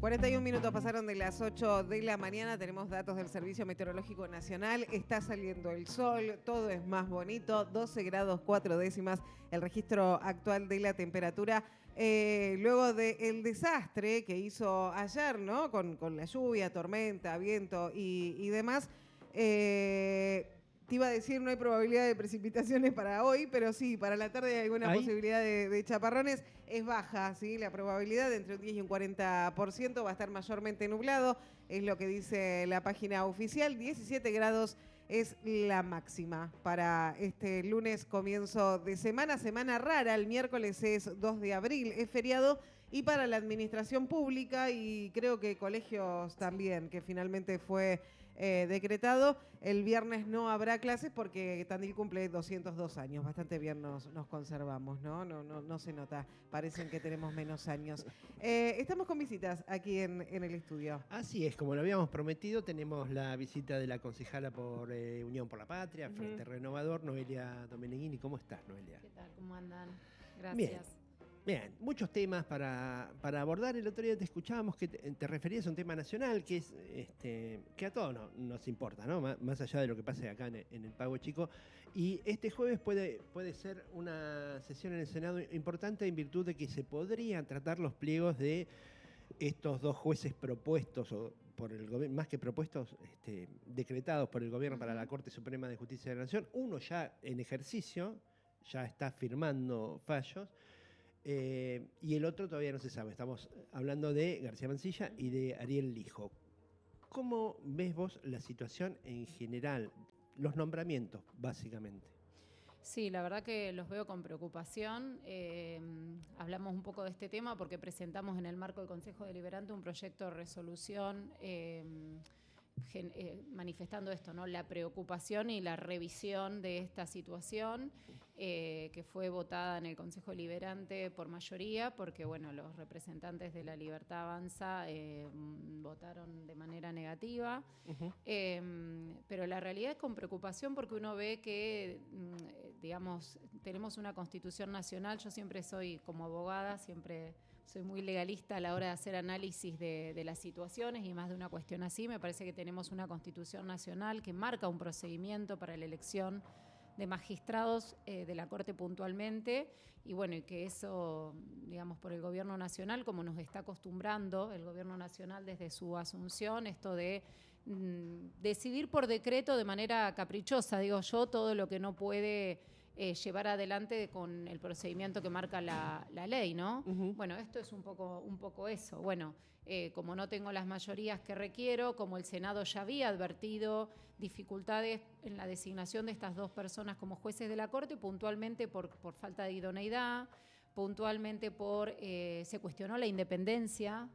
41 minutos pasaron de las 8 de la mañana, tenemos datos del Servicio Meteorológico Nacional, está saliendo el sol, todo es más bonito, 12 grados 4 décimas el registro actual de la temperatura, luego del desastre que hizo ayer, ¿no? Con la lluvia, tormenta, viento y demás. Te iba a decir, no hay probabilidad de precipitaciones para hoy, pero sí, para la tarde hay alguna posibilidad de chaparrones. Es baja, ¿sí? La probabilidad de entre un 10 y un 40% va a estar mayormente nublado, es lo que dice la página oficial. 17 grados es la máxima para este lunes, comienzo de semana rara. El miércoles es 2 de abril, es feriado. Y para la administración pública y creo que colegios también, que finalmente fue decretado, el viernes no habrá clases porque Tandil cumple 202 años. Bastante bien nos conservamos, ¿no? No se nota. Parecen que tenemos menos años. Estamos con visitas aquí en el estudio. Así es, como lo habíamos prometido, tenemos la visita de la concejala por Unión por la Patria, Frente Renovador, Noelia Domeneghini. ¿Cómo estás, Noelia? ¿Qué tal? ¿Cómo andan? Gracias. Bien, muchos temas para abordar. El otro día te escuchábamos que te referías a un tema nacional que es que a todos nos importa, ¿no? Más allá de lo que pase acá en el Pago Chico. Y este jueves puede ser una sesión en el Senado importante en virtud de que se podrían tratar los pliegos de estos dos jueces propuestos, o por el gobierno, más que propuestos, decretados por el gobierno para la Corte Suprema de Justicia de la Nación. Uno ya en ejercicio, ya está firmando fallos. Y el otro todavía no se sabe. Estamos hablando de García Mansilla y de Ariel Lijo. ¿Cómo ves vos la situación en general? Los nombramientos, básicamente. Sí, la verdad que los veo con preocupación. Hablamos un poco de este tema porque presentamos en el marco del Consejo Deliberante un proyecto de resolución manifestando esto, ¿no? La preocupación y la revisión de esta situación que fue votada en el Consejo Deliberante por mayoría, porque bueno, los representantes de La Libertad Avanza votaron de manera negativa, pero la realidad es con preocupación porque uno ve que, digamos, tenemos una Constitución Nacional. Yo siempre soy, como abogada, siempre soy muy legalista a la hora de hacer análisis de las situaciones y más de una cuestión así. Me parece que tenemos una Constitución Nacional que marca un procedimiento para la elección de magistrados de la Corte puntualmente, y bueno, y que eso, digamos, por el Gobierno Nacional, como nos está acostumbrando el Gobierno Nacional desde su asunción, esto de decidir por decreto de manera caprichosa, digo yo, todo lo que no puede llevar adelante con el procedimiento que marca la ley, ¿no? Bueno, esto es un poco eso. Bueno, como no tengo las mayorías que requiero, como el Senado ya había advertido dificultades en la designación de estas dos personas como jueces de la Corte, puntualmente por falta de idoneidad, puntualmente se cuestionó la independencia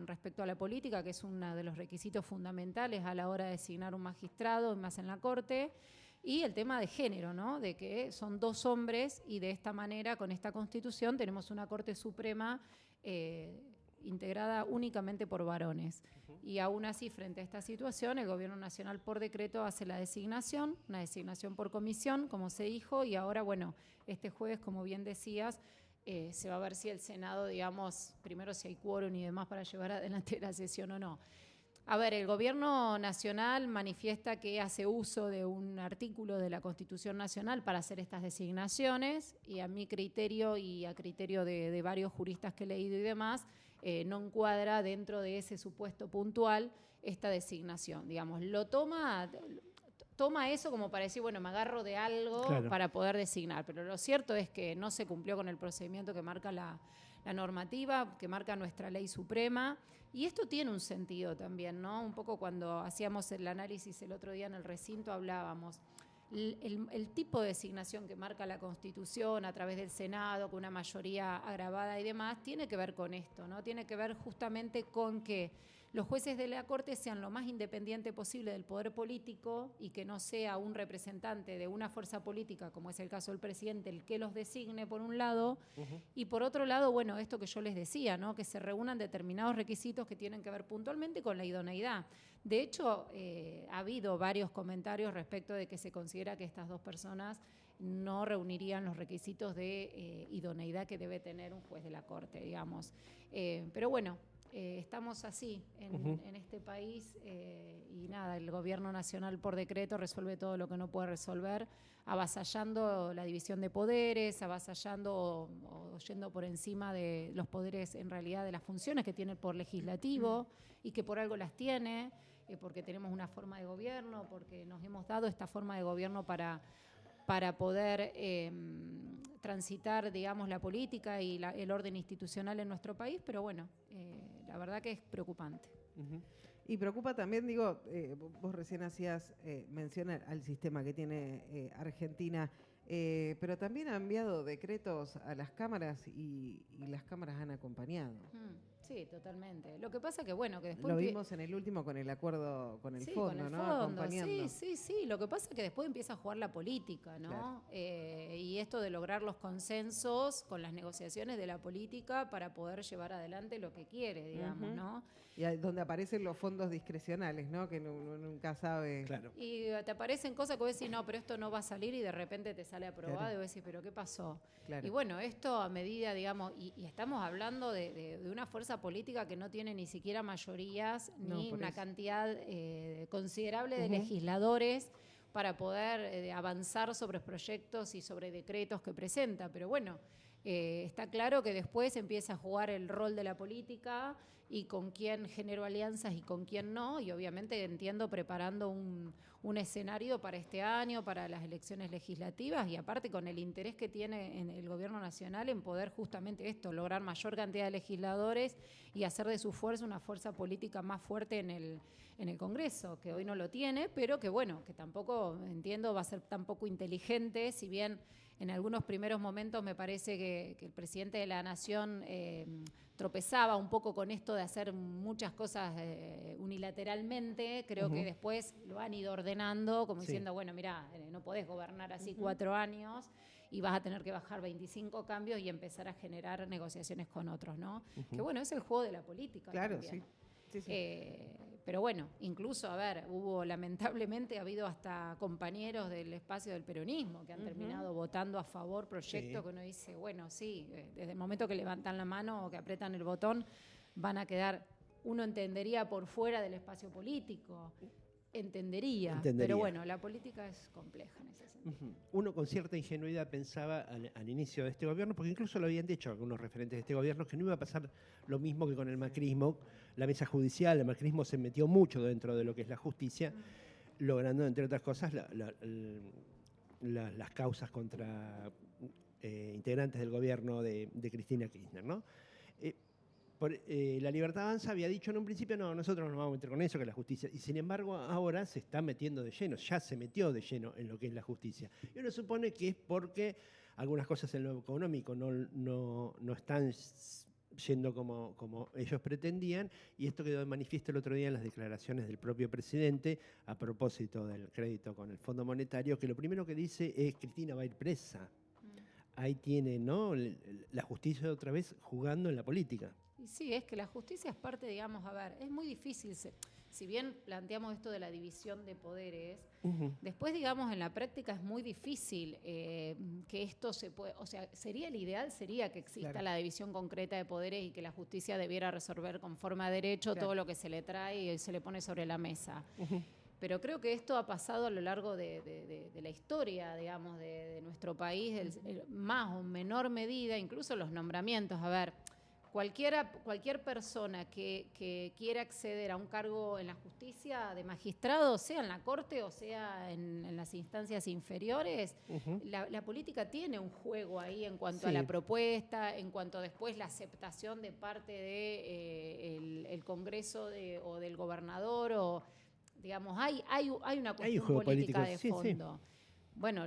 respecto a la política, que es uno de los requisitos fundamentales a la hora de designar un magistrado, más en la Corte. Y el tema de género, ¿no? De que son dos hombres y de esta manera, con esta Constitución, tenemos una Corte Suprema integrada únicamente por varones. Y aún así, frente a esta situación, el Gobierno Nacional por decreto hace la designación, una designación por comisión, como se dijo, y ahora, bueno, este jueves, como bien decías, se va a ver si el Senado, digamos, primero si hay quórum y demás para llevar adelante la sesión o no. A ver, el Gobierno Nacional manifiesta que hace uso de un artículo de la Constitución Nacional para hacer estas designaciones, y a mi criterio y a criterio de varios juristas que he leído y demás, no encuadra dentro de ese supuesto puntual esta designación. Digamos, toma eso como para decir, bueno, me agarro de algo para poder designar, pero lo cierto es que no se cumplió con el procedimiento que marca la normativa, que marca nuestra ley suprema, y esto tiene un sentido también, ¿no? Un poco cuando hacíamos el análisis el otro día en el recinto hablábamos. El tipo de designación que marca la Constitución a través del Senado, con una mayoría agravada y demás, tiene que ver con esto, ¿no? Tiene que ver justamente con que los jueces de la Corte sean lo más independiente posible del poder político y que no sea un representante de una fuerza política, como es el caso del presidente, el que los designe por un lado, y por otro lado, bueno, esto que yo les decía, ¿no? Que se reúnan determinados requisitos que tienen que ver puntualmente con la idoneidad. De hecho, ha habido varios comentarios respecto de que se considera que estas dos personas no reunirían los requisitos de idoneidad que debe tener un juez de la Corte, digamos. Pero bueno, estamos así en este país y nada, el gobierno nacional por decreto resuelve todo lo que no puede resolver, avasallando la división de poderes, avasallando o yendo por encima de los poderes, en realidad de las funciones que tiene el poder legislativo y que por algo las tiene, porque tenemos una forma de gobierno, porque nos hemos dado esta forma de gobierno para poder transitar, digamos, la política y el orden institucional en nuestro país, pero bueno, la verdad que es preocupante. Y preocupa también, digo, vos recién hacías mención al sistema que tiene Argentina, pero también ha enviado decretos a las cámaras y las cámaras han acompañado. Sí, totalmente. Lo que pasa que, bueno, que después... Lo vimos en el último con el acuerdo con el fondo, con el ¿no? fondo, Acompañando. Sí. Lo que pasa es que después empieza a jugar la política, ¿no? Claro. Y esto de lograr los consensos con las negociaciones de la política para poder llevar adelante lo que quiere, digamos, ¿no? Y ahí donde aparecen los fondos discrecionales, ¿no? Que uno nunca sabe. Claro. Y te aparecen cosas que vos decís, no, pero esto no va a salir y de repente te sale aprobado Claro. y vos decís, pero ¿qué pasó? Claro. Y bueno, esto a medida, digamos, y estamos hablando de una fuerza política que no tiene ni siquiera mayorías ni por una eso. cantidad considerable de legisladores para poder avanzar sobre proyectos y sobre decretos que presenta. Pero bueno, está claro que después empieza a jugar el rol de la política y con quién genero alianzas y con quién no, y obviamente entiendo preparando un escenario para este año, para las elecciones legislativas, y aparte con el interés que tiene en el gobierno nacional en poder justamente esto, lograr mayor cantidad de legisladores y hacer de su fuerza una fuerza política más fuerte en el Congreso, que hoy no lo tiene, pero que bueno, que tampoco, entiendo, va a ser tampoco inteligente, si bien en algunos primeros momentos me parece que el presidente de la Nación tropezaba un poco con esto de hacer muchas cosas unilateralmente. Creo que después lo han ido ordenando, como diciendo, bueno, mira, no podés gobernar así 4 años y vas a tener que bajar 25 cambios y empezar a generar negociaciones con otros, ¿no? Que bueno, es el juego de la política. Claro, también. sí. Pero bueno, incluso, a ver, lamentablemente ha habido hasta compañeros del espacio del peronismo que han terminado votando a favor proyectos que uno dice, bueno, sí, desde el momento que levantan la mano o que apretan el botón, van a quedar, uno entendería, por fuera del espacio político. Entendería. Pero bueno, la política es compleja en ese sentido. Uno con cierta ingenuidad pensaba al inicio de este gobierno, porque incluso lo habían dicho algunos referentes de este gobierno, que no iba a pasar lo mismo que con el macrismo. La mesa judicial, el macrismo se metió mucho dentro de lo que es la justicia, logrando, entre otras cosas, las causas contra integrantes del gobierno de Cristina Kirchner, ¿no? La Libertad Avanza había dicho en un principio, no, nosotros no nos vamos a meter con eso, que es la justicia. Y sin embargo, ahora se está metiendo de lleno, ya se metió de lleno en lo que es la justicia. Y uno supone que es porque algunas cosas en lo económico no están yendo como ellos pretendían, y esto quedó de manifiesto el otro día en las declaraciones del propio presidente a propósito del crédito con el Fondo Monetario, que lo primero que dice es: Cristina va a ir presa. Ahí tiene, ¿no?, la justicia otra vez jugando en la política. Y sí, es que la justicia es parte, digamos, a ver, es muy difícil, si bien planteamos esto de la división de poderes, después, digamos, en la práctica es muy difícil que esto se pueda, o sea, el ideal sería que exista la división concreta de poderes y que la justicia debiera resolver conforme a derecho todo lo que se le trae y se le pone sobre la mesa. Pero creo que esto ha pasado a lo largo de la historia, digamos, de nuestro país, más o menor medida, incluso los nombramientos. A ver, cualquier persona que quiera acceder a un cargo en la justicia de magistrado, sea en la corte o sea en las instancias inferiores, la política tiene un juego ahí en cuanto a la propuesta, en cuanto después la aceptación de parte de el Congreso o del gobernador, o digamos, hay una cuestión política de fondo. Bueno,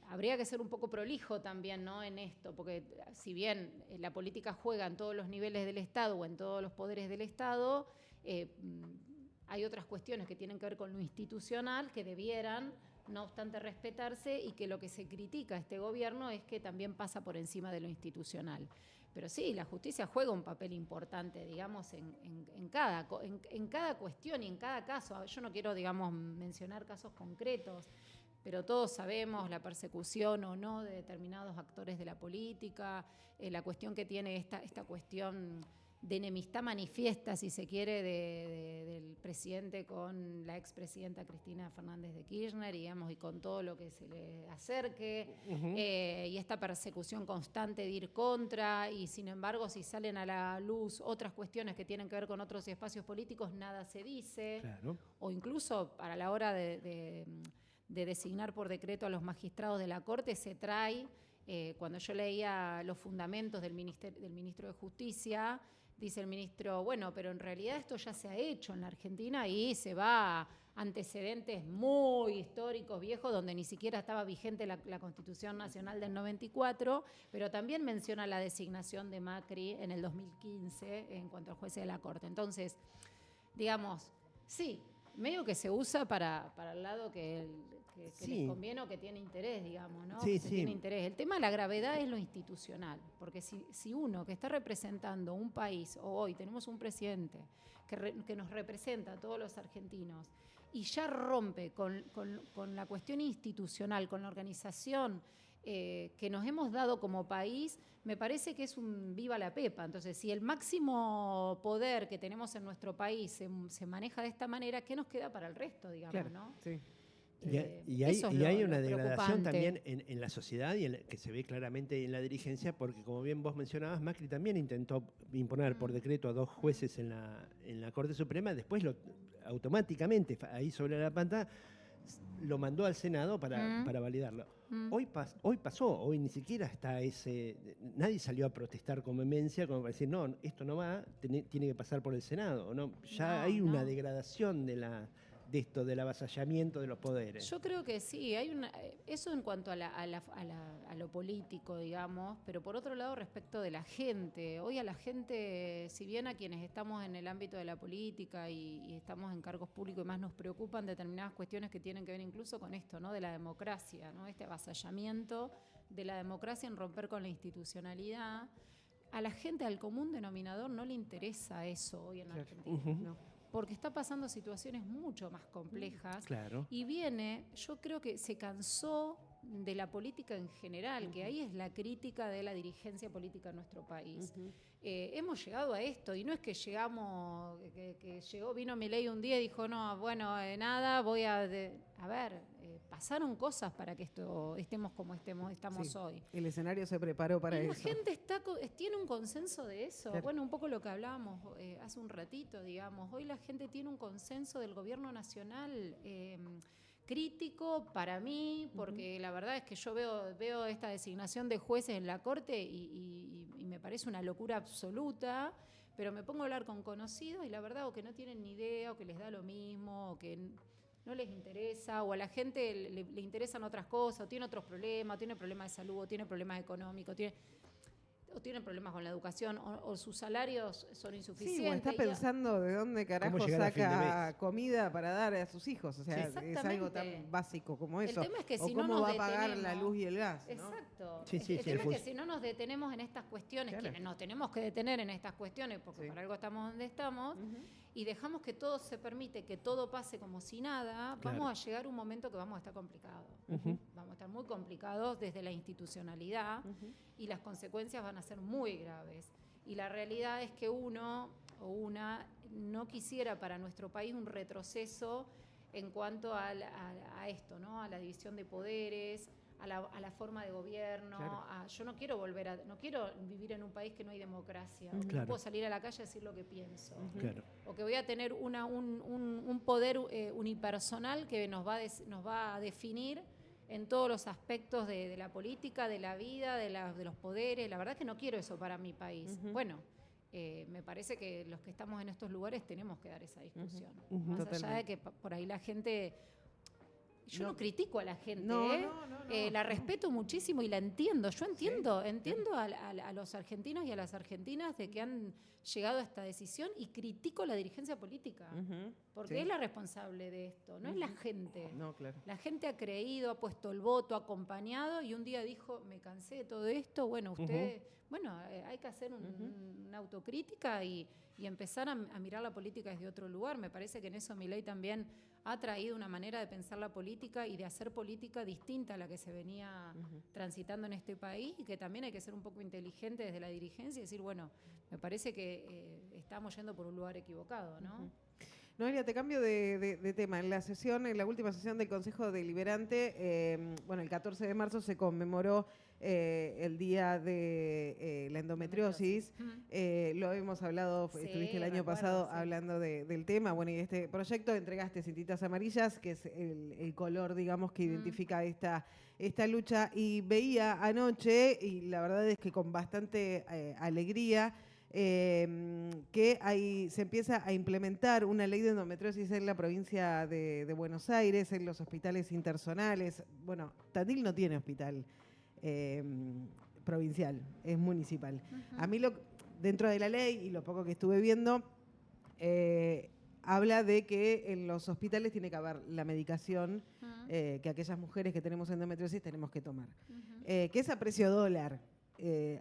habría que ser un poco prolijo también, ¿no?, en esto, porque si bien la política juega en todos los niveles del Estado o en todos los poderes del Estado, hay otras cuestiones que tienen que ver con lo institucional que debieran, no obstante, respetarse, y que lo que se critica a este gobierno es que también pasa por encima de lo institucional. Pero sí, la justicia juega un papel importante, digamos, en cada cuestión y en cada caso. Yo no quiero, digamos, mencionar casos concretos, pero todos sabemos la persecución o no de determinados actores de la política, la cuestión que tiene esta cuestión de enemistad manifiesta, si se quiere, del presidente con la expresidenta Cristina Fernández de Kirchner, digamos, y con todo lo que se le acerque, y esta persecución constante de ir contra, y sin embargo, si salen a la luz otras cuestiones que tienen que ver con otros espacios políticos, nada se dice, Claro. o incluso para la hora de designar por decreto a los magistrados de la Corte, se trae, cuando yo leía los fundamentos del ministro de Justicia, dice el ministro, bueno, pero en realidad esto ya se ha hecho en la Argentina y se va a antecedentes muy históricos, viejos, donde ni siquiera estaba vigente la Constitución Nacional del 94, pero también menciona la designación de Macri en el 2015 en cuanto a jueces de la Corte. Entonces, digamos, sí, medio que se usa para el lado que Sí. les conviene o que tiene interés, digamos, ¿no? Sí, Que se sí. tiene interés. El tema de la gravedad es lo institucional, porque si uno que está representando un país, o hoy tenemos un presidente que nos representa a todos los argentinos, y ya rompe con la cuestión institucional, con la organización que nos hemos dado como país, me parece que es un viva la pepa. Entonces, si el máximo poder que tenemos en nuestro país se maneja de esta manera, ¿qué nos queda para el resto, digamos, Claro, ¿no? sí. Y eso es hay lo una degradación preocupante. también en la sociedad y que se ve claramente en la dirigencia, porque como bien vos mencionabas, Macri también intentó imponer por decreto a 2 jueces en la Corte Suprema, después automáticamente, ahí sobre la pantalla, lo mandó al Senado para validarlo. Hoy pasó, hoy ni siquiera está nadie salió a protestar con vehemencia como para decir, no, esto no va, tiene que pasar por el Senado. ¿No? Ya hay una degradación de esto, del avasallamiento de los poderes. Yo creo que sí, eso en cuanto a lo político, digamos, pero por otro lado respecto de la gente. Hoy a la gente, si bien a quienes estamos en el ámbito de la política y estamos en cargos públicos y más nos preocupan determinadas cuestiones que tienen que ver incluso con esto, ¿no? De la democracia, ¿no? Este avasallamiento de la democracia en romper con la institucionalidad. A la gente, al común denominador, no le interesa eso hoy en Argentina. No. Porque está pasando situaciones mucho más complejas. Claro. Y yo creo que se cansó de la política en general, que ahí es la crítica de la dirigencia política en nuestro país. Hemos llegado a esto, y no es que llegamos, vino Milei un día y dijo, no, bueno, nada, a ver, pasaron cosas para que estemos como estamos hoy. El escenario se preparó para Y eso. la gente tiene un consenso de eso. Claro. Bueno, un poco lo que hablábamos hace un ratito, digamos. Hoy la gente tiene un consenso del gobierno nacional crítico para mí, porque la verdad es que yo veo esta designación de jueces en la Corte y me parece una locura absoluta, pero me pongo a hablar con conocidos y la verdad o que no tienen ni idea, o que les da lo mismo, o que no les interesa, o a la gente le interesan otras cosas, o tiene otros problemas, o tiene problemas de salud, o tiene problemas económicos, o tienen problemas con la educación, o sus salarios son insuficientes. Sí, o está pensando de dónde carajo llegar a fin de saca mes. comida para dar a sus hijos. O sea, Sí. es algo tan básico como El eso. tema es que o si no cómo nos va a pagar la detenemos- luz y el gas, ¿no? Exacto. Sí, sí, el sí, tema el es que si no nos detenemos en estas cuestiones, Claro. quienes nos tenemos que detener en estas cuestiones, porque Sí. para algo estamos donde estamos, y dejamos que todo se permite, que todo pase como si nada, Claro. vamos a llegar a un momento que vamos a estar complicados. Vamos a estar muy complicados desde la institucionalidad y las consecuencias van a ser muy graves. Y la realidad es que uno o una no quisiera para nuestro país un retroceso en cuanto a esto, ¿no? A la división de poderes, a la forma de gobierno. Claro. Yo no quiero no quiero vivir en un país que no hay democracia, que Claro. no puedo salir a la calle a decir lo que pienso. Claro. O que voy a tener un poder unipersonal que nos va a definir en todos los aspectos de la política, de la vida, de los poderes. La verdad es que no quiero eso para mi país. Bueno, me parece que los que estamos en estos lugares tenemos que dar esa discusión. Más allá de Totalmente. que por ahí la gente... Yo no critico a la gente, No, ¿eh? no. La respeto muchísimo y la entiendo. Yo entiendo a los argentinos y a las argentinas de que han llegado a esta decisión y critico la dirigencia política, porque Sí. es la responsable de esto, no es la gente. No, claro. La gente ha creído, ha puesto el voto, ha acompañado y un día dijo, me cansé de todo esto, bueno, bueno, hay que hacer una autocrítica y empezar a mirar la política desde otro lugar. Me parece que en eso Milei también ha traído una manera de pensar la política y de hacer política distinta a la que se venía transitando en este país, y que también hay que ser un poco inteligente desde la dirigencia y decir, bueno, me parece que estamos yendo por un lugar equivocado, ¿no? Noelia, te cambio de tema. En la última sesión del Consejo Deliberante, el 14 de marzo se conmemoró el Día de la Endometriosis. Lo hemos hablado, Sí, estuviste el año pasado sí. hablando del tema. Bueno, y este proyecto entregaste cintitas amarillas, que es el color, digamos, que identifica esta lucha. Y veía anoche, y la verdad es que con bastante alegría, que se empieza a implementar una ley de endometriosis en la provincia de Buenos Aires, en los hospitales interzonales. Bueno, Tandil no tiene hospital provincial, es municipal. A mí, dentro de la ley y lo poco que estuve viendo, habla de que en los hospitales tiene que haber la medicación que aquellas mujeres que tenemos endometriosis tenemos que tomar. Que es a precio dólar.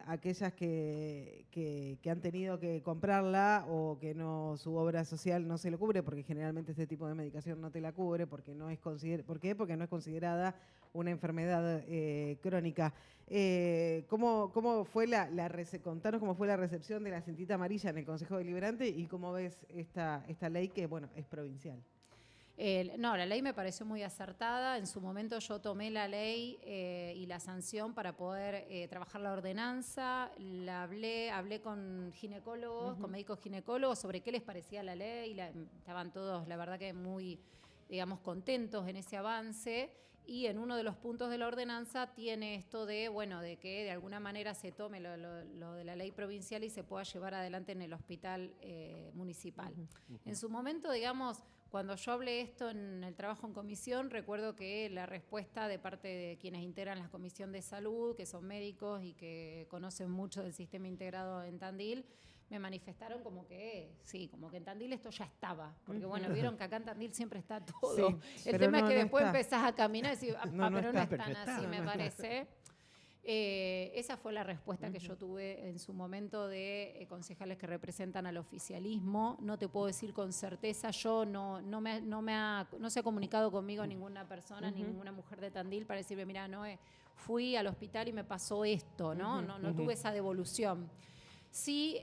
Aquellas que han tenido que comprarla o que su obra social no se lo cubre, porque generalmente este tipo de medicación no te la cubre, porque no es porque no es considerada una enfermedad crónica. ¿Cómo fue contanos cómo fue la recepción de la cintita amarilla en el Consejo Deliberante y cómo ves esta ley que, bueno, es provincial? No, la ley me pareció muy acertada. En su momento yo tomé la ley y la sanción para poder trabajar la ordenanza. Hablé con ginecólogos, con médicos ginecólogos sobre qué les parecía la ley. Estaban todos, la verdad que muy, digamos, contentos en ese avance. Y en uno de los puntos de la ordenanza tiene esto de que de alguna manera se tome lo de la ley provincial y se pueda llevar adelante en el hospital municipal. En su momento, digamos, cuando yo hablé esto en el trabajo en comisión, recuerdo que la respuesta de parte de quienes integran la Comisión de Salud, que son médicos y que conocen mucho del sistema integrado en Tandil, me manifestaron como que sí, como que en Tandil esto ya estaba. Porque bueno, vieron que acá en Tandil siempre está todo. Sí, el tema es que después está. empezás a caminar y decís, pero no es tan así, me No. parece. Esa fue la respuesta que yo tuve en su momento de concejales que representan al oficialismo. No te puedo decir con certeza, yo no se ha comunicado conmigo ninguna persona, ni ninguna mujer de Tandil para decirme, mira, fui al hospital y me pasó esto, ¿no? No tuve esa devolución. Sí,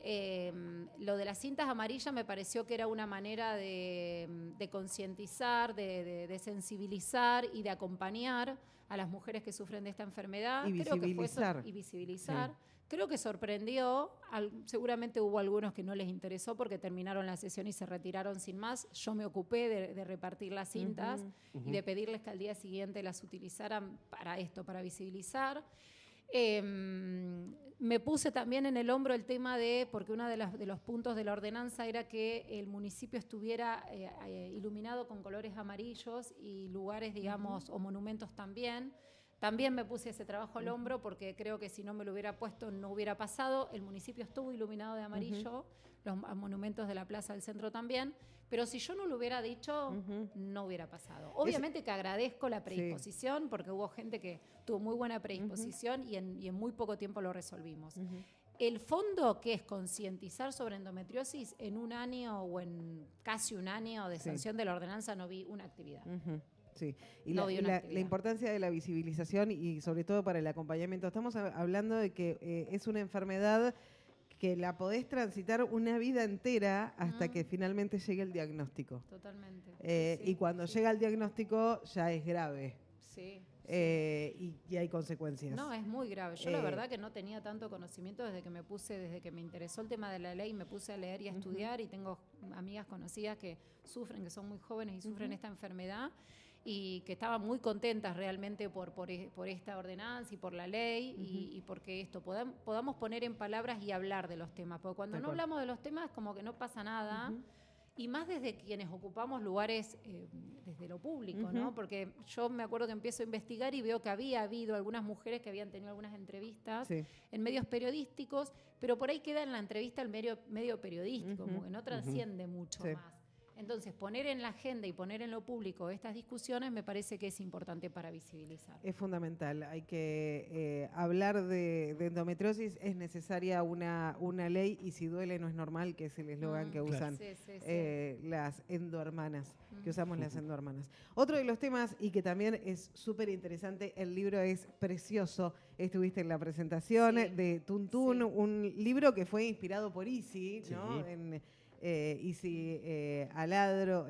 lo de las cintas amarillas me pareció que era una manera de concientizar, de sensibilizar y de acompañar a las mujeres que sufren de esta enfermedad. Y visibilizar. Y visibilizar. Sí. Creo que sorprendió, seguramente hubo algunos que no les interesó porque terminaron la sesión y se retiraron sin más. Yo me ocupé de repartir las cintas y de pedirles que al día siguiente las utilizaran para esto, para visibilizar. Me puse también en el hombro el tema porque uno de los puntos de la ordenanza era que el municipio estuviera iluminado con colores amarillos y lugares, digamos, o monumentos también. También me puse ese trabajo al hombro porque creo que si no me lo hubiera puesto no hubiera pasado. El municipio estuvo iluminado de amarillo, los monumentos de la Plaza del Centro también, pero si yo no lo hubiera dicho, no hubiera pasado. Obviamente que agradezco la predisposición porque hubo gente que tuvo muy buena predisposición y en muy poco tiempo lo resolvimos. El fondo, que es concientizar sobre endometriosis, en un año o en casi un año de sanción de la ordenanza no vi una actividad. Sí, y la importancia de la visibilización y sobre todo para el acompañamiento. Estamos hablando de que es una enfermedad que la podés transitar una vida entera hasta que finalmente llegue el diagnóstico. Totalmente. Y cuando llega el diagnóstico ya es grave. Sí. Y hay consecuencias. No, es muy grave. Yo la verdad que no tenía tanto conocimiento desde que me interesó el tema de la ley, me puse a leer y a estudiar y tengo amigas conocidas que sufren, que son muy jóvenes y sufren esta enfermedad y que estaban muy contentas realmente por esta ordenanza y por la ley y porque podamos poner en palabras y hablar de los temas. Porque cuando no hablamos de los temas como que no pasa nada. Y más desde quienes ocupamos lugares desde lo público, ¿no? Porque yo me acuerdo que empiezo a investigar y veo que había habido algunas mujeres que habían tenido algunas entrevistas en medios periodísticos, pero por ahí queda en la entrevista el medio periodístico, como que no trasciende mucho más. Entonces, poner en la agenda y poner en lo público estas discusiones me parece que es importante para visibilizar. Es fundamental. Hay que hablar de endometriosis. Es necesaria una ley y si duele no es normal, que es el eslogan que usan las endohermanas, que usamos las endohermanas. Otro de los temas y que también es súper interesante, el libro es precioso. Estuviste en la presentación de Tuntún, un libro que fue inspirado por Isi, ¿no? Isi Aladro, ¿cómo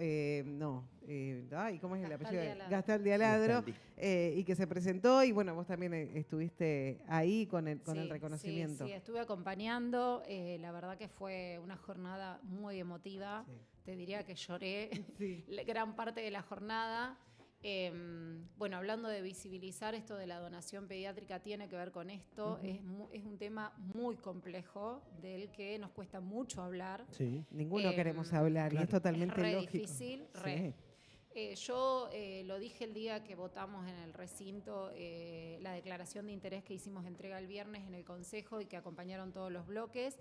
es el apellido? Gastón de Aladro, y que se presentó, y bueno, vos también estuviste ahí con el reconocimiento. Sí, estuve acompañando, la verdad que fue una jornada muy emotiva, te diría que lloré gran parte de la jornada. Bueno, hablando de visibilizar esto de la donación pediátrica tiene que ver con esto, es un tema muy complejo del que nos cuesta mucho hablar. Ninguno queremos hablar y es totalmente lógico. Difícil, yo lo dije el día que votamos en el recinto la declaración de interés que hicimos entrega el viernes en el Consejo y que acompañaron todos los bloques.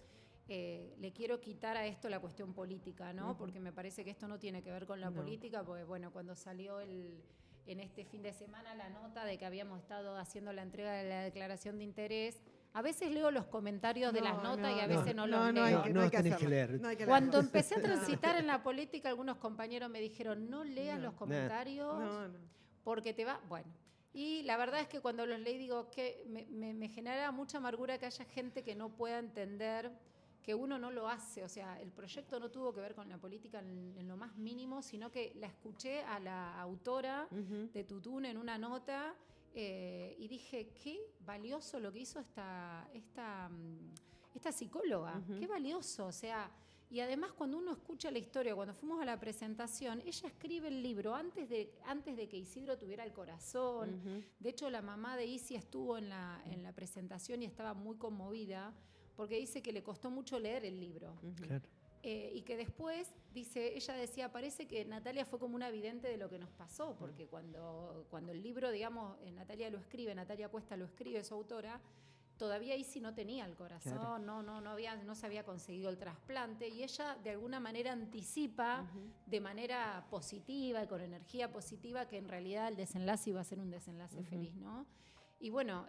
Le quiero quitar a esto la cuestión política, ¿no? Porque me parece que esto no tiene que ver con la política, porque bueno, cuando salió en este fin de semana la nota de que habíamos estado haciendo la entrega de la declaración de interés, a veces leo los comentarios de las notas y a veces no los leo. No tenés que leer. Cuando empecé a transitar en la política, algunos compañeros me dijeron, no leas los comentarios porque te va... Bueno. Y la verdad es que cuando los leí digo que me genera mucha amargura que haya gente que no pueda entender que uno no lo hace, o sea, el proyecto no tuvo que ver con la política en lo más mínimo, sino que la escuché a la autora de Tuntún en una nota y dije, qué valioso lo que hizo esta psicóloga, qué valioso, o sea, y además cuando uno escucha la historia, cuando fuimos a la presentación, ella escribe el libro antes de que Isidro tuviera el corazón, de hecho la mamá de Isi estuvo en la presentación y estaba muy conmovida, porque dice que le costó mucho leer el libro. Claro. Y que después, ella decía, parece que Natalia fue como una vidente de lo que nos pasó, porque cuando el libro, digamos, Natalia Cuesta lo escribe, su autora, todavía Isi no tenía el corazón, no se había conseguido el trasplante, y ella de alguna manera anticipa de manera positiva y con energía positiva que en realidad el desenlace iba a ser un desenlace feliz, ¿no? Y bueno,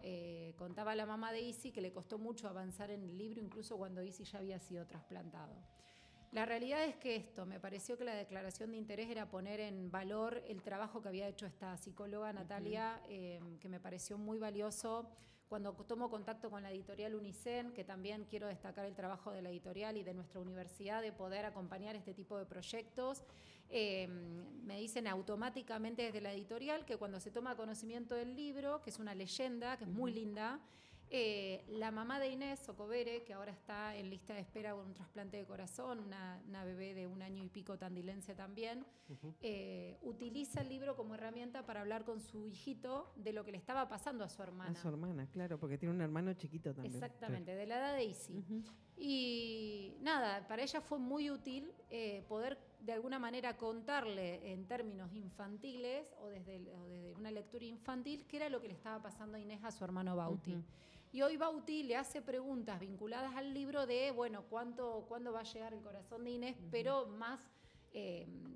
contaba la mamá de Isi que le costó mucho avanzar en el libro, incluso cuando Isi ya había sido trasplantado. La realidad es que me pareció que la declaración de interés era poner en valor el trabajo que había hecho esta psicóloga, Natalia, que me pareció muy valioso. Cuando tomo contacto con la editorial Unicen, que también quiero destacar el trabajo de la editorial y de nuestra universidad de poder acompañar este tipo de proyectos, me dicen automáticamente desde la editorial que cuando se toma conocimiento del libro, que es una leyenda, que es muy linda, la mamá de Inés Socovere, que ahora está en lista de espera con un trasplante de corazón, una bebé de 1 año y pico tandilense también, utiliza el libro como herramienta para hablar con su hijito de lo que le estaba pasando a su hermana. A su hermana, claro, porque tiene un hermano chiquito también. Exactamente, de la edad de Isi. Y nada, para ella fue muy útil poder de alguna manera contarle en términos infantiles o desde una lectura infantil qué era lo que le estaba pasando a Inés a su hermano Bauti. Y hoy Bauti le hace preguntas vinculadas al libro de, bueno, ¿cuándo va a llegar el corazón de Inés? Pero más,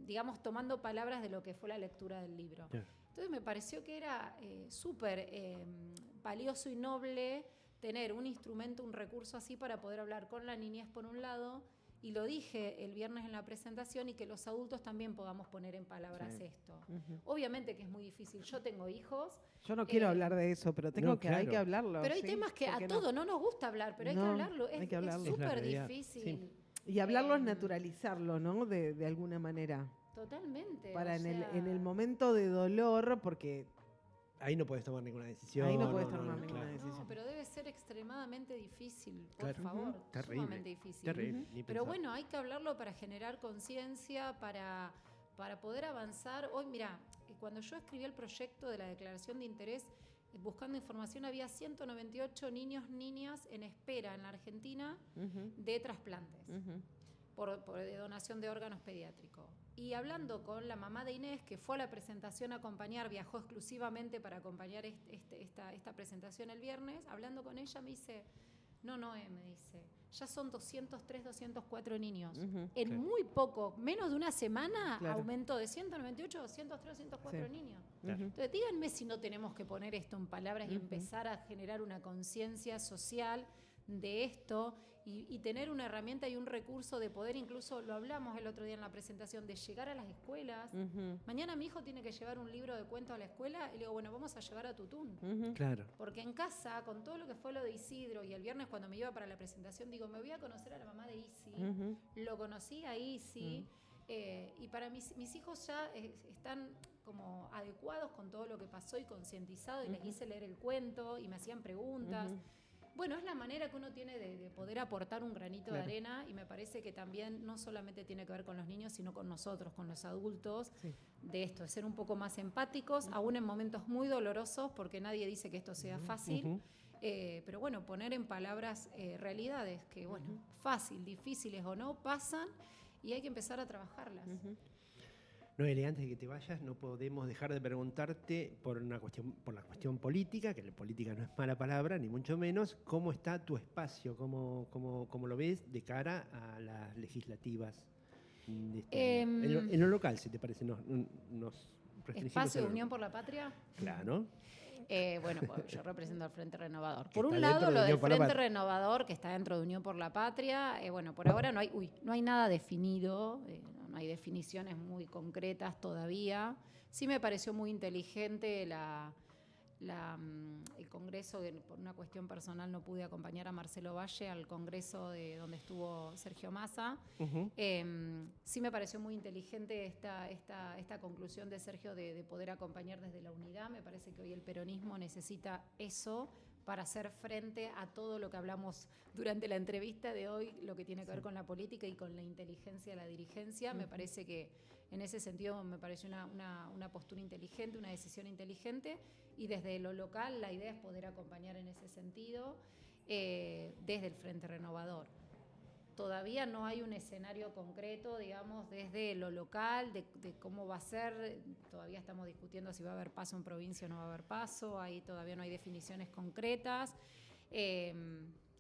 digamos, tomando palabras de lo que fue la lectura del libro. Entonces me pareció que era súper valioso y noble tener un instrumento, un recurso así para poder hablar con la niñez por un lado, y lo dije el viernes en la presentación, y que los adultos también podamos poner en palabras esto. Obviamente que es muy difícil. Yo tengo hijos. Yo no quiero hablar de eso, pero hay que hablarlo. Pero hay temas que a todos no nos gusta hablar, pero hay que hablarlo. Es súper difícil. Y hablarlo es naturalizarlo, ¿no? De alguna manera. Totalmente. Para en el momento de dolor, porque... Ahí no puedes tomar ninguna decisión. Ahí no puedes tomar ninguna decisión. No, pero debe ser extremadamente difícil, por favor. Terrible, sumamente difícil. Terrible. Pero bueno, hay que hablarlo para generar conciencia, para poder avanzar. Hoy, mira, cuando yo escribí el proyecto de la declaración de interés, buscando información, había 198 niños, niñas en espera en la Argentina de trasplantes de donación de órganos pediátricos. Y hablando con la mamá de Inés, que fue a la presentación a acompañar, viajó exclusivamente para acompañar esta presentación el viernes, hablando con ella me dice, No, me dice. Ya son 203, 204 niños. En Claro. muy poco, menos de una semana, Claro. aumentó de 198 a 203, 204 Sí. niños. Claro. Entonces, díganme si no tenemos que poner esto en palabras y empezar a generar una conciencia social de esto y tener una herramienta y un recurso de poder, incluso lo hablamos el otro día en la presentación, de llegar a las escuelas. Mañana mi hijo tiene que llevar un libro de cuentos a la escuela y le digo, bueno, vamos a llevar a Tutún. Claro. Porque en casa, con todo lo que fue lo de Isidro, y el viernes cuando me iba para la presentación, digo, me voy a conocer a la mamá de Isi. Lo conocí a Isi. Y para mis hijos ya están como adecuados con todo lo que pasó y concientizados, y les hice leer el cuento y me hacían preguntas. Bueno, es la manera que uno tiene de poder aportar un granito de arena, y me parece que también no solamente tiene que ver con los niños, sino con nosotros, con los adultos, de esto, de ser un poco más empáticos, aún en momentos muy dolorosos, porque nadie dice que esto sea fácil, pero bueno, poner en palabras realidades que, bueno, fácil, difíciles o no, pasan y hay que empezar a trabajarlas. Noelia, antes de que te vayas, no podemos dejar de preguntarte por la cuestión política, que la política no es mala palabra, ni mucho menos. ¿Cómo está tu espacio? ¿Cómo lo ves de cara a las legislativas de este año? En lo local, si te parece, nos restringimos Espacio a de lo Unión local. por la Patria. Claro. Bueno, pues yo represento al Frente Renovador. Que Por está un dentro lado, de lo del Unión por la Frente Patria. Renovador, que está dentro de Unión por la Patria. Bueno, por ahora no hay nada definido, no hay definiciones muy concretas todavía. Sí me pareció muy inteligente el Congreso, que por una cuestión personal no pude acompañar a Marcelo Valle al Congreso de donde estuvo Sergio Massa. Sí me pareció muy inteligente esta conclusión de Sergio de poder acompañar desde la unidad. Me parece que hoy el peronismo necesita eso para hacer frente a todo lo que hablamos durante la entrevista de hoy, lo que tiene que ver con la política y con la inteligencia de la dirigencia. Me parece que en ese sentido me pareció una postura inteligente, una decisión inteligente, y desde lo local la idea es poder acompañar en ese sentido desde el Frente Renovador. Todavía no hay un escenario concreto, digamos, desde lo local, de cómo va a ser. Todavía estamos discutiendo si va a haber paso en provincia o no va a haber paso. Ahí todavía no hay definiciones concretas.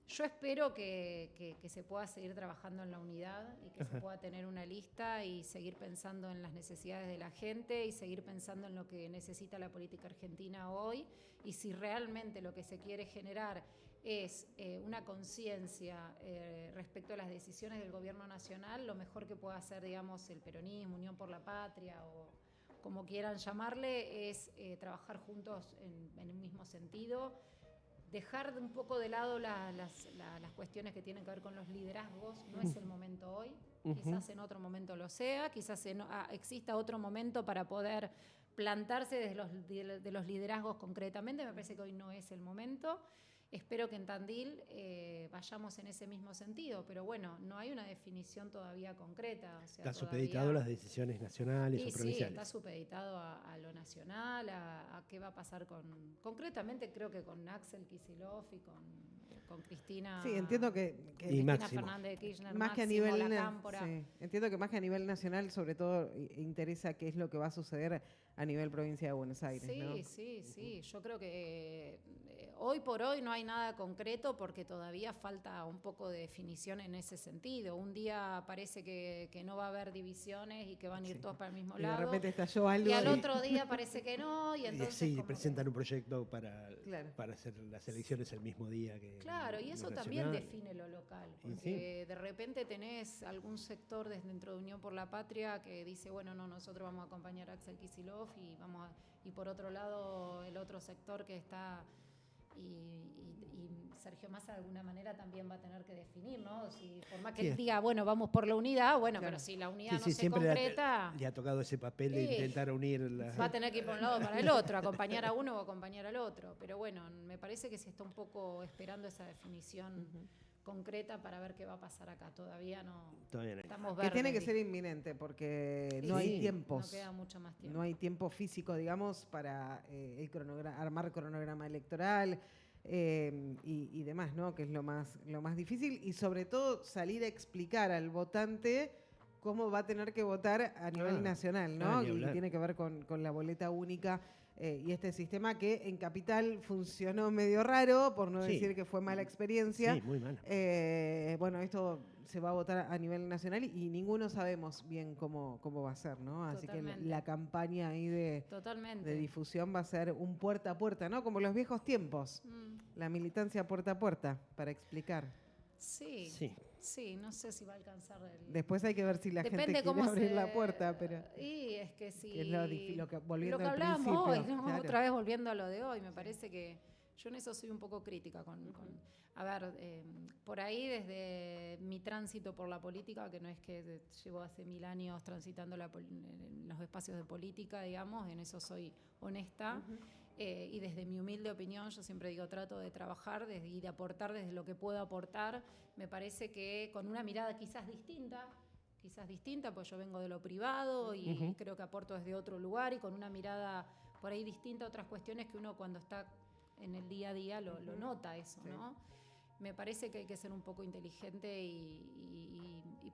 Yo espero que se pueda seguir trabajando en la unidad y que se pueda tener una lista y seguir pensando en las necesidades de la gente y seguir pensando en lo que necesita la política argentina hoy. Y si realmente lo que se quiere generar es una conciencia respecto a las decisiones del gobierno nacional, lo mejor que pueda hacer, digamos, el peronismo, Unión por la Patria o como quieran llamarle, es trabajar juntos en un mismo sentido, dejar un poco de lado las cuestiones que tienen que ver con los liderazgos. No es el momento hoy, quizás en otro momento lo sea, quizás exista otro momento para poder plantarse desde los liderazgos concretamente. Me parece que hoy no es el momento. Espero que en Tandil vayamos en ese mismo sentido, pero bueno, no hay una definición todavía concreta. O sea, Está supeditado a las decisiones nacionales o provinciales. Sí, está supeditado a lo nacional, a qué va a pasar concretamente creo que con Axel Kicillof y con Cristina. Sí, entiendo que Cristina Máximo. Fernández de Kirchner, más que a Máximo, nivel La Cámpora. sí, entiendo que más que a nivel nacional, sobre todo interesa qué es lo que va a suceder a nivel provincia de Buenos Aires, Sí, ¿no? sí. Yo creo que hoy por hoy no hay nada concreto porque todavía falta un poco de definición en ese sentido. Un día parece que no va a haber divisiones y que van a ir todos para el mismo Y lado. de repente estalló algo. Y al otro día parece que no, y entonces Sí, como presentan un proyecto para Claro. hacer las elecciones el mismo día que. Claro, y eso lo también nacional. define lo local, Y porque de repente tenés algún sector desde dentro de Unión por la Patria que dice, bueno, no, nosotros vamos a acompañar a Axel Kicillof y por otro lado el otro sector que está y Sergio Massa de alguna manera también va a tener que definir, ¿no? Si por más que Sí. él diga, bueno, vamos por la unidad, bueno, Claro. pero si la unidad Sí, no sí, se siempre concreta, le ha tocado ese papel de Sí. intentar unir las. va a tener que ir por un lado para el otro, acompañar a uno o acompañar al otro. Pero bueno, me parece que se está un poco esperando esa definición concreta para ver qué va a pasar acá. Todavía no Todavía no hay. estamos Que verdes. tiene que ser inminente porque no hay Sí. tiempos. No queda mucho más tiempo. No hay tiempo físico, digamos, para armar cronograma electoral y demás, ¿no? Que es lo más difícil. Y sobre todo salir a explicar al votante cómo va a tener que votar a nivel nacional, ¿no? ni Y hablar. tiene que ver con la boleta única. y este sistema que en Capital funcionó medio raro, por no Sí. decir que fue mala experiencia. Sí, muy mala. Bueno, esto se va a votar a nivel nacional y ninguno sabemos bien cómo va a ser, ¿no? Así que Totalmente. la campaña ahí de Totalmente. difusión va a ser un puerta a puerta, ¿no? Como los viejos tiempos, la militancia puerta a puerta, para explicar. Sí, Sí. sí, no sé si va a alcanzar el... Después hay que ver si la Depende gente quiere cómo abrir se... la puerta, pero Y es que si... que es lo que volviendo lo que al hablábamos principio, hoy, ¿no? claro. Otra vez volviendo a lo de hoy, me parece que yo en eso soy un poco crítica a ver, por ahí desde mi tránsito por la política, que no es que llevo hace 1000 años transitando en los espacios de política, digamos, en eso soy honesta. Y desde mi humilde opinión, yo siempre digo, trato de trabajar y de aportar desde lo que puedo aportar. Me parece que con una mirada quizás distinta, pues yo vengo de lo privado y creo que aporto desde otro lugar y con una mirada por ahí distinta a otras cuestiones que uno cuando está en el día a día lo nota eso, Sí. ¿no? Me parece que hay que ser un poco inteligente y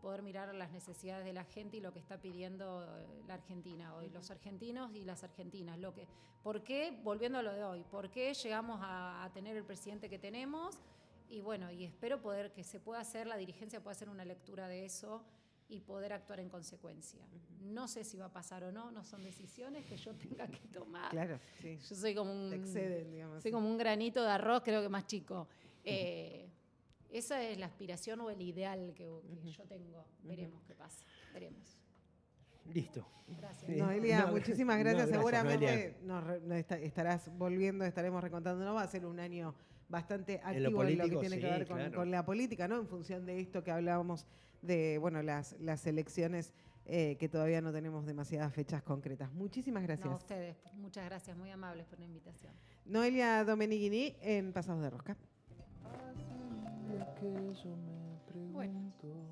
poder mirar las necesidades de la gente y lo que está pidiendo la Argentina hoy, los argentinos y las argentinas. ¿Por qué, volviendo a lo de hoy, por qué llegamos a tener el presidente que tenemos? Y bueno, y espero poder que se pueda hacer, la dirigencia pueda hacer una lectura de eso y poder actuar en consecuencia. No sé si va a pasar o no son decisiones que yo tenga que tomar. Claro, sí. Yo soy como Te exceden, digamos. soy como un granito de arroz, creo que más chico. Esa es la aspiración o el ideal que yo tengo. Veremos qué pasa. Veremos. Listo. Gracias. Sí. Noelia, No, muchísimas gracias. no, gracias, Seguramente estarás volviendo, estaremos recontando. Va a ser un año bastante activo en lo político, que tiene sí, que ver claro. con la política, ¿no? En función de esto que hablábamos de las elecciones que todavía no tenemos demasiadas fechas concretas. Muchísimas gracias. No, a ustedes. Muchas gracias. Muy amables por la invitación. Noelia Domenichini en Pasados de Rosca. Hace que yo me pregunto